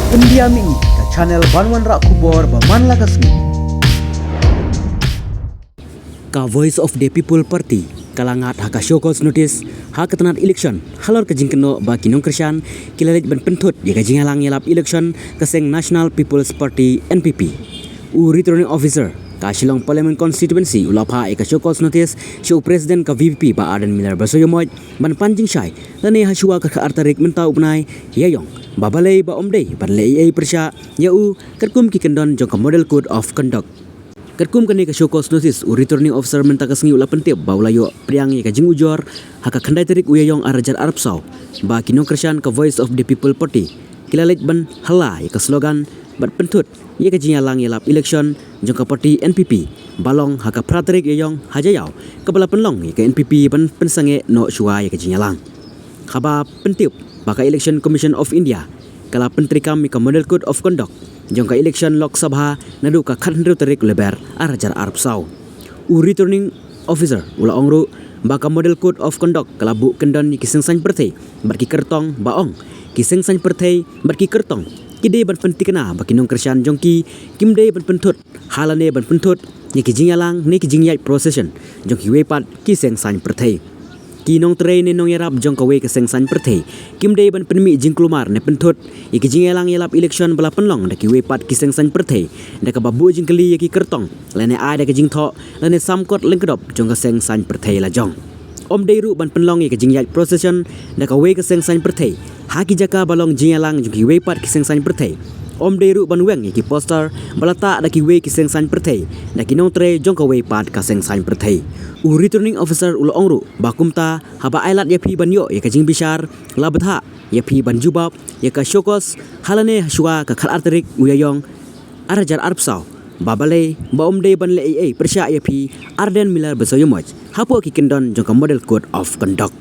Pendiami ke channel Banwan Rak Kubor Baman Lagasmi. Ka Voice of the People Party kalangat haka show cause notice hak ketenat election halor kejing keno ba kinong Krisyan kilalit ban pentut ya kejing halang yelap election keseng National People's Party NPP. Returning officer ka Shillong Parliament constituency ulapa ka show cause notice show president ka VP ba Arden Miller Basoyomoy ban panjing syai lani hasua ka artarik mentau upnai yayong babalay ba omday ban lei persya yau kerkum ki kendon jong ka model code of conduct. Kerkum kani ka show cause notice returning officer mentakas ngi ulapan tiap ba ulayo priang ya ka jing ujor haka kandai terik uyayong arajar Arab Saw ba kinong Krisyan ka Voice of the People Party kilalit ban hala ya ka slogan bat pentut ya ka jinyalang yalap election jong ka party NPP balong haka praterik yayong hajayaw kabala penlong ya ka NPP ban pensange no syua ya ka jinyalang khaba pentiup baka Election Commission of India kala pentrikam ya ka model code of conduct jong ka election Lok Sabha nadu ka khandru tarik lebar arajar Arab Saw. Returning officer ula ongru baka model code of conduct kala bu kendon ni kiseng san perthei barki kertong baong kiseng san perthei barki kertong kide ban pentikna baki nong Krisyan jongki kimde ban pentut halane ban pentut ni kijingalang ni kijingyai procession jongki wepat kiseng san perthei kinong tray ne nong yarap jong kawe keseng san perthei kimde ban penmi jingklumar ne pentut iki jingelang yalap election bala penlong daki wepat kiseng san perthei daka babu jingkeli yaki kertong lene ai daka jingtho lene samkot lengkedop jong keseng san perthei la jong om deiru ban penlong yaki jingyai procession daka we keseng san perthei haki jaka balong jingelang jongki wepat kiseng san perthei om deiru ban weng yaki poster balata daki we kiseng san perthei daki nong tray jong kawe pat kaseng san perthei. Returning officer ulo ongru bakumta haba ailat yapi banyo ya kajing bishar labadha yapi banjubab ya ka syokos halane hasua ka khal arterik uyayong arajar Arab Saw babale baomde ban le persya yapi Arden Miller Basoyomoy hapo ki kendon jong ka model code of conduct.